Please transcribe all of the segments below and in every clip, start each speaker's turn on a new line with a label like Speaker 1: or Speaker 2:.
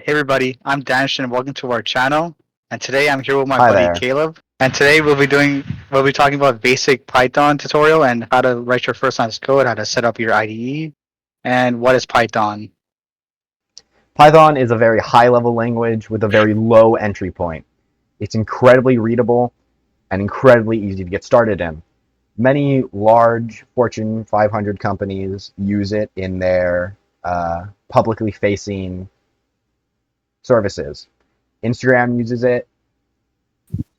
Speaker 1: Hey everybody, I'm Danish and welcome to our channel. And today I'm here with my
Speaker 2: Hi
Speaker 1: buddy
Speaker 2: there.
Speaker 1: Caleb. And today we'll be talking about basic Python tutorial and how to write your first line of code, how to set up your IDE, and what is Python.
Speaker 2: Python is a very high-level language with a very low entry point. It's incredibly readable and incredibly easy to get started in. Many large Fortune 500 companies use it in their publicly facing services. Instagram uses it,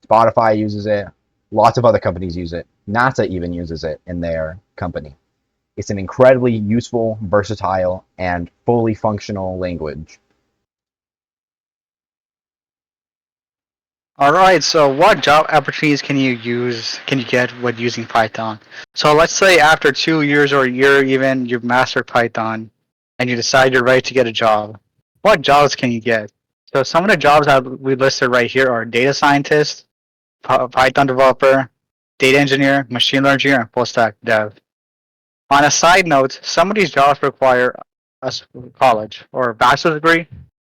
Speaker 2: Spotify uses it, lots of other companies use it. NASA even uses it in their company. It's an incredibly useful, versatile, and fully functional language.
Speaker 1: Alright, so what job opportunities can you get with using Python? So let's say after 2 years or a year even, you've mastered Python and you decide you're ready to get a job. What jobs can you get? So some of the jobs that we listed right here are data scientist, Python developer, data engineer, machine learning engineer, and full stack dev. On a side note, some of these jobs require a college or a bachelor's degree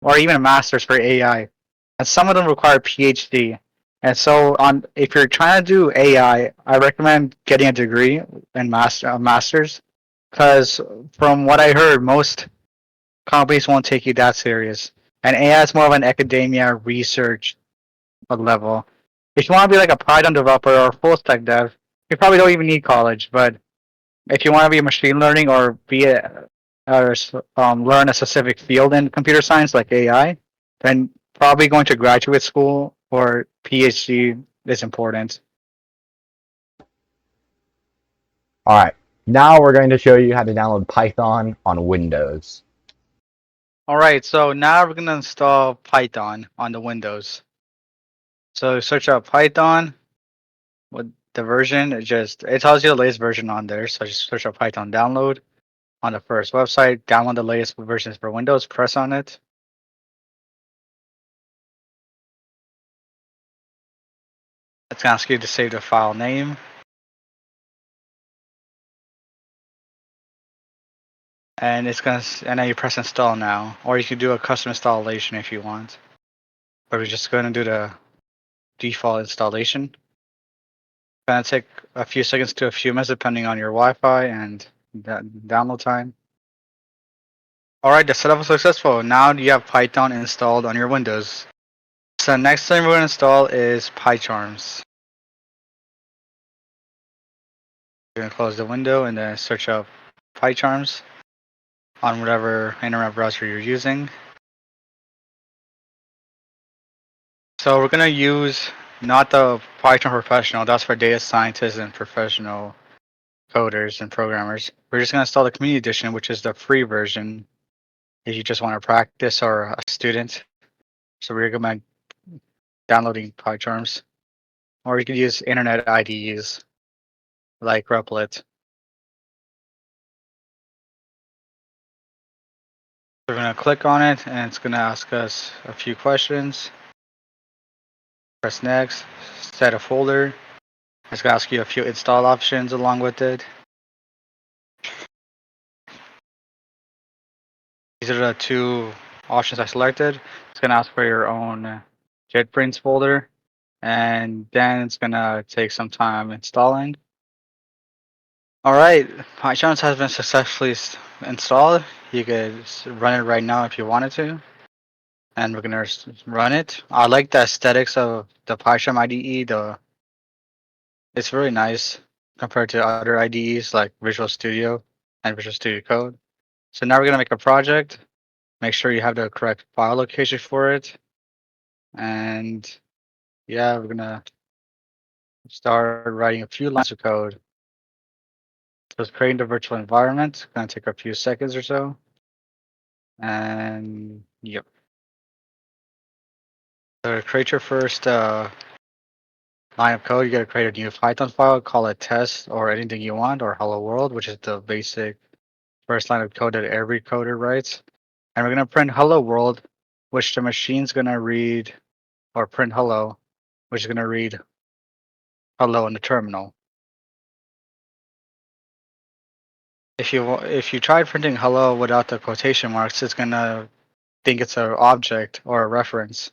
Speaker 1: or even a master's for AI, and some of them require PhD. And so, if you're trying to do AI, I recommend getting a degree and master's, because from what I heard, most companies won't take you that serious. And AI is more of an academia research level. If you want to be like a Python developer or a full stack dev, you probably don't even need college. But if you want to be a machine learning or learn a specific field in computer science like AI, then probably going to graduate school or PhD is important.
Speaker 2: All right, now we're going to show you how to download Python on Windows.
Speaker 1: All right, so now we're gonna install Python on the Windows. So search up Python with the version. It tells you the latest version on there. So just search up Python download on the first website. Download the latest versions for Windows. Press on it. It's gonna ask you to save the file name. And and then you press install now, or you can do a custom installation if you want. But we're just going to do the default installation. It's gonna take a few seconds to a few minutes depending on your Wi-Fi and download time. All right, the setup was successful. Now you have Python installed on your Windows. So the next thing we're going to install is PyCharms. You're going to close the window and then search up PyCharms on whatever internet browser you're using. So we're gonna use not the Python Professional. That's for data scientists and professional coders and programmers. We're just gonna install the Community Edition, which is the free version if you just want to practice or a student. So we recommend downloading PyCharms, or you can use internet IDEs like Replit. We're gonna click on it, and it's gonna ask us a few questions. Press next, set a folder. It's gonna ask you a few install options along with it. These are the two options I selected. It's gonna ask for your own JetBrains folder, and then it's gonna take some time installing. All right, PyCharms has been successfully installed. You could run it right now if you wanted to, and we're gonna run it. I like the aesthetics of the PyCharm IDE. It's really nice compared to other IDEs like Visual Studio and Visual Studio Code. So now we're gonna make a project. Make sure you have the correct file location for it. And yeah, we're gonna start writing a few lines of code. So it's creating the virtual environment. It's gonna take a few seconds or so. And yep. So to create your first line of code, you gotta create a new Python file, call it test or anything you want, or hello world, which is the basic first line of code that every coder writes. And we're gonna print hello world, which the machine's gonna read, or print hello, which is gonna read hello in the terminal. If you tried printing hello without the quotation marks, it's gonna think it's an object or a reference.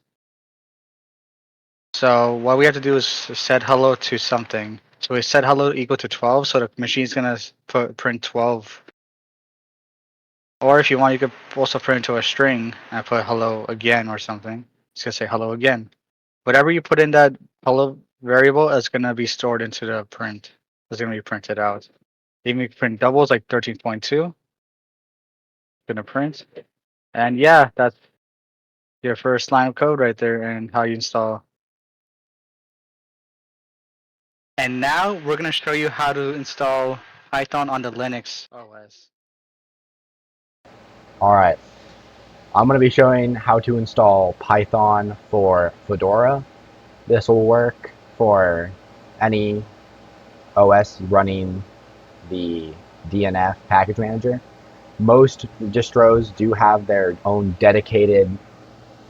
Speaker 1: So what we have to do is set hello to something. So we set hello equal to 12, so the machine's gonna print 12. Or if you want, you could also print into a string and put hello again or something. It's gonna say hello again. Whatever you put in that hello variable is gonna be stored into the print. It's gonna be printed out. Even if you print doubles like 13.2, gonna print. And yeah, that's your first line of code right there and how you install. And now we're gonna show you how to install Python on the Linux OS.
Speaker 2: Alright, I'm going to be showing how to install Python for Fedora. This will work for any OS running the DNF package manager. Most distros do have their own dedicated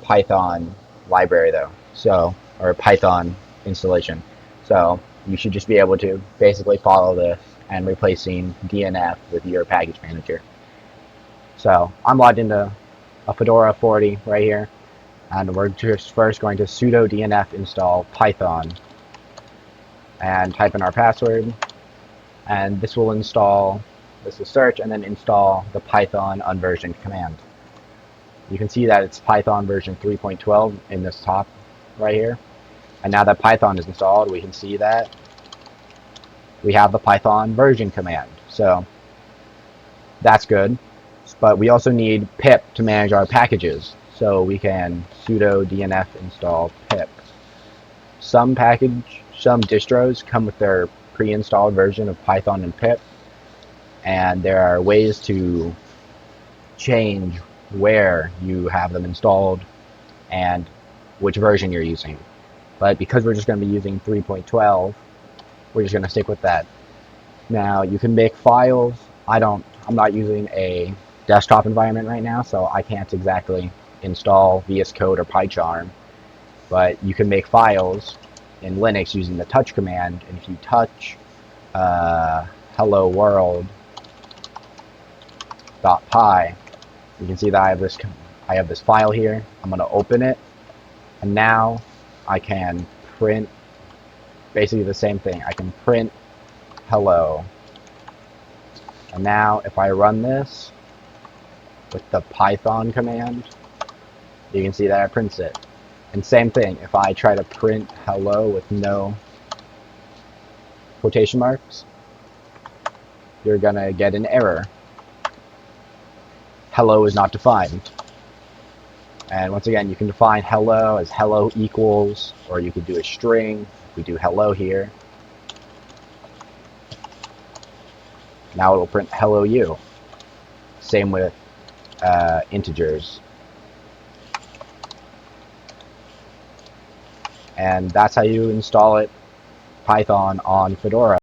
Speaker 2: Python library though, or Python installation. So you should just be able to basically follow this and replacing DNF with your package manager. So I'm logged into a Fedora 40 right here, and we're just first going to sudo DNF install Python and type in our password, and this will search and then install the Python unversioned command. You can see that it's Python version 3.12 in this top right here. And now that Python is installed, we can see that we have the Python version command. So that's good. But we also need pip to manage our packages. So we can sudo dnf install pip. Some distros come with their pre-installed version of Python and pip. And there are ways to change where you have them installed and which version you're using. But because we're just going to be using 3.12, we're just going to stick with that. Now you can make files. I'm not using a desktop environment right now, so I can't exactly install VS Code or PyCharm, but you can make files in Linux using the touch command. And if you touch hello world.py, you can see that I have this file here. I'm going to open it, and now I can print basically the same thing. I can print hello. And now if I run this with the Python command, you can see that it prints it. And same thing, if I try to print hello with no quotation marks, you're gonna get an error. Hello is not defined. And once again, you can define hello as hello equals, or you could do a string. We do hello here. Now it'll print hello you. Same with integers. And that's how you install Python on Fedora.